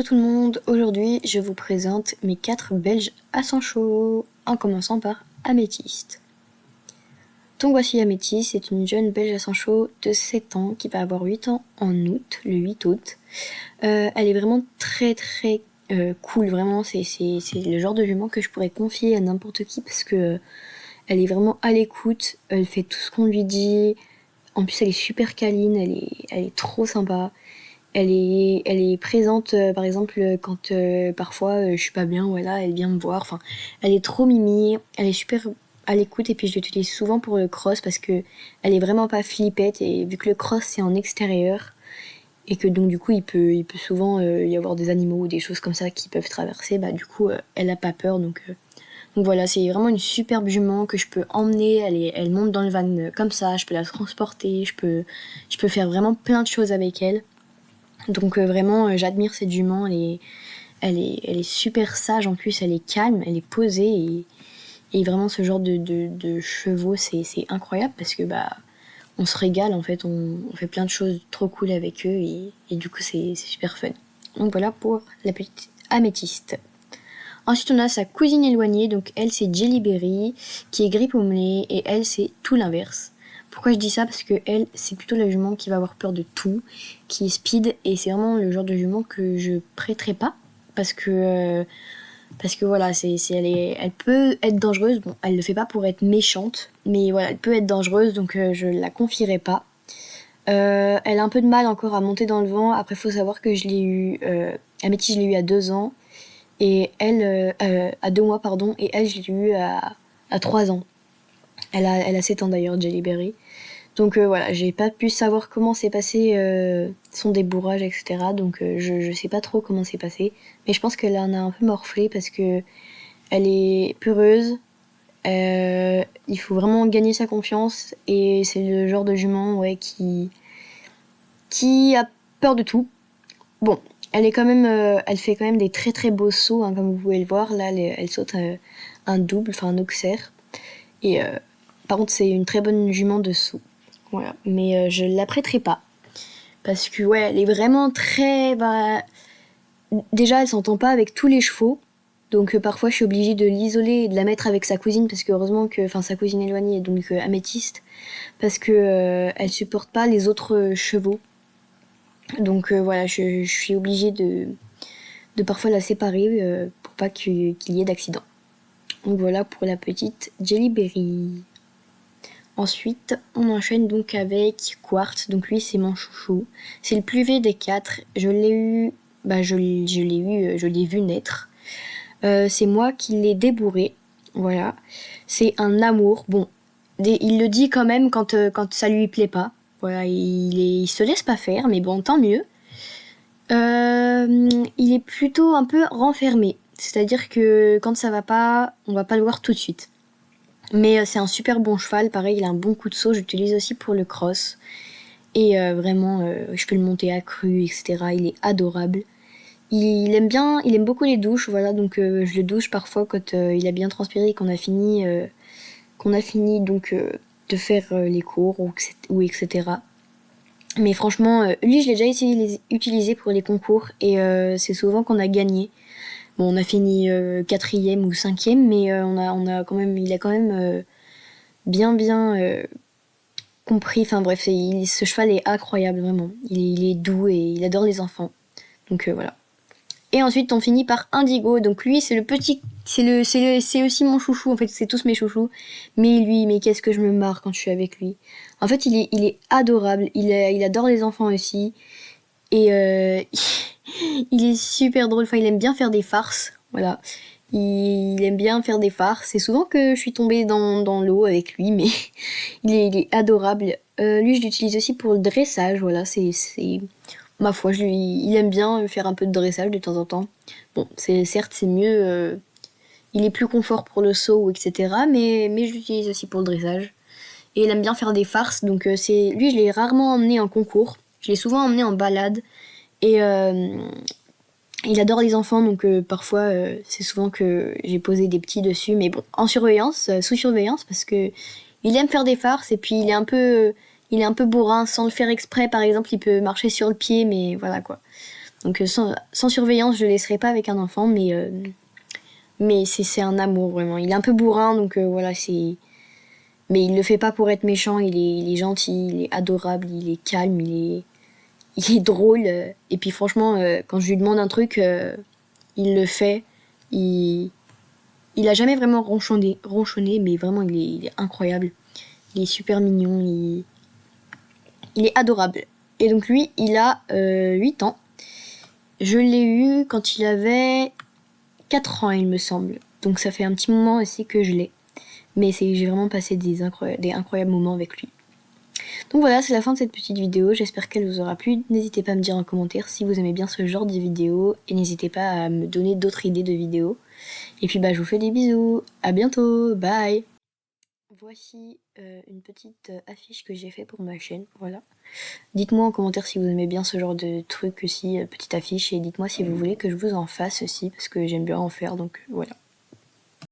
Hello tout le monde, aujourd'hui je vous présente mes 4 Belges à sang chaud, en commençant par Améthyste. Donc voici Améthyste, c'est une jeune Belge à sang chaud de 7 ans qui va avoir 8 ans en août, le 8 août. Elle est vraiment très cool, vraiment c'est le genre de jument que je pourrais confier à n'importe qui parce que elle est vraiment à l'écoute, elle fait tout ce qu'on lui dit, en plus elle est super câline, elle est trop sympa. Elle est présente, par exemple, quand parfois je suis pas bien, voilà, elle vient me voir. Enfin, elle est trop mimi, elle est super à l'écoute et puis je l'utilise souvent pour le cross parce que elle est vraiment pas flippette et vu que le cross c'est en extérieur et que donc du coup il peut souvent y avoir des animaux ou des choses comme ça qui peuvent traverser, bah du coup elle a pas peur donc voilà, c'est vraiment une superbe jument que je peux emmener, elle monte dans le van comme ça, je peux la transporter, je peux faire vraiment plein de choses avec elle. Donc vraiment j'admire cette jument, elle est super sage en plus, elle est calme, elle est posée et vraiment ce genre de chevaux c'est incroyable parce que bah on se régale en fait, on fait plein de choses trop cool avec eux et du coup c'est super fun. Donc voilà pour la petite Améthyste. Ensuite on a sa cousine éloignée, donc elle c'est Jellyberry qui est gris pommelé et elle c'est tout l'inverse. Pourquoi je dis ça? Parce que elle, c'est plutôt la jument qui va avoir peur de tout, qui est speed, et c'est vraiment le genre de jument que je prêterai pas, parce que voilà, elle peut être dangereuse. Bon, elle le fait pas pour être méchante, mais voilà, elle peut être dangereuse, donc je la confierai pas. Elle a un peu de mal encore à monter dans le vent. Après, faut savoir que je l'ai eu, Améthyste, je l'ai eu à 2 ans, et elle, à 2 mois, pardon, et elle, je l'ai eu à 3 ans. Elle a 7 ans d'ailleurs, Jellyberry. Donc voilà, j'ai pas pu savoir comment s'est passé son débourrage, etc. Donc je sais pas trop comment c'est passé. Mais je pense qu'elle en a un peu morflé parce que elle est peureuse. Il faut vraiment gagner sa confiance. Et c'est le genre de jument qui a peur de tout. Bon, elle fait quand même des très beaux sauts, hein, comme vous pouvez le voir. Là, elle saute un double, enfin un auxerre. Et par contre, c'est une très bonne jument de saut. Voilà, mais je la prêterai pas parce que ouais, elle est vraiment très déjà elle s'entend pas avec tous les chevaux. Donc parfois je suis obligée de l'isoler et de la mettre avec sa cousine parce que heureusement que sa cousine éloignée donc Améthyste parce que elle supporte pas les autres chevaux. Donc voilà, je suis obligée de parfois la séparer pour pas qu'il y ait d'accident. Donc voilà pour la petite Jellyberry. Ensuite, on enchaîne donc avec Quartz. Donc lui, c'est mon chouchou. C'est le plus vieux des 4. Je l'ai vu naître. C'est moi qui l'ai débourré. Voilà. C'est un amour. Bon, il le dit quand même quand ça lui plaît pas. Voilà, il se laisse pas faire, mais bon, tant mieux. Il est plutôt un peu renfermé. C'est-à-dire que quand ça va pas, on va pas le voir tout de suite. Mais c'est un super bon cheval, pareil, il a un bon coup de saut, j'utilise aussi pour le cross. Et vraiment, je peux le monter accru, etc. Il est adorable. Il aime beaucoup les douches, voilà, donc je le douche parfois quand il a bien transpiré et qu'on a fini donc de faire les cours ou etc. Mais franchement, lui je l'ai déjà utilisé pour les concours et c'est souvent qu'on a gagné. Bon, on a fini 4e ou 5e, mais il a quand même bien compris. Enfin bref, ce cheval est incroyable, vraiment. Il est doux et il adore les enfants. Donc voilà. Et ensuite, on finit par Indigo. Donc lui, c'est le petit... C'est aussi mon chouchou, en fait, c'est tous mes chouchous. Mais qu'est-ce que je me marre quand je suis avec lui. En fait, il est adorable. Il adore les enfants aussi. Et il est super drôle. Enfin, il aime bien faire des farces. Voilà. Il aime bien faire des farces. C'est souvent que je suis tombée dans l'eau avec lui, mais il est adorable. Lui, je l'utilise aussi pour le dressage. Voilà, c'est ma foi, il aime bien faire un peu de dressage de temps en temps. Bon, certes, c'est mieux. Il est plus confort pour le saut, etc. Mais je l'utilise aussi pour le dressage. Et il aime bien faire des farces. Donc, lui, je l'ai rarement emmené en concours. Je l'ai souvent emmené en balade. Et il adore les enfants, donc parfois c'est souvent que j'ai posé des petits dessus, mais bon, en surveillance, sous surveillance, parce que il aime faire des farces et puis il est un peu bourrin sans le faire exprès. Par exemple, il peut marcher sur le pied, mais voilà quoi. Donc sans surveillance, je le laisserai pas avec un enfant, mais c'est un amour vraiment. Il est un peu bourrin, donc voilà, c'est... Mais il le fait pas pour être méchant, il est gentil, il est adorable, il est calme, il est drôle. Et puis franchement, quand je lui demande un truc, il le fait. Il a jamais vraiment ronchonné, mais vraiment il est incroyable. Il est super mignon, il est adorable. Et donc lui, il a 8 ans. Je l'ai eu quand il avait 4 ans, il me semble. Donc ça fait un petit moment aussi que je l'ai. Mais j'ai vraiment passé des incroyables moments avec lui. Donc voilà, c'est la fin de cette petite vidéo. J'espère qu'elle vous aura plu. N'hésitez pas à me dire en commentaire si vous aimez bien ce genre de vidéos. Et n'hésitez pas à me donner d'autres idées de vidéos. Et puis je vous fais des bisous. À bientôt. Bye. Voici une petite affiche que j'ai fait pour ma chaîne. Voilà. Dites-moi en commentaire si vous aimez bien ce genre de truc aussi, petite affiche. Et dites-moi si vous voulez que je vous en fasse aussi. Parce que j'aime bien en faire. Donc voilà.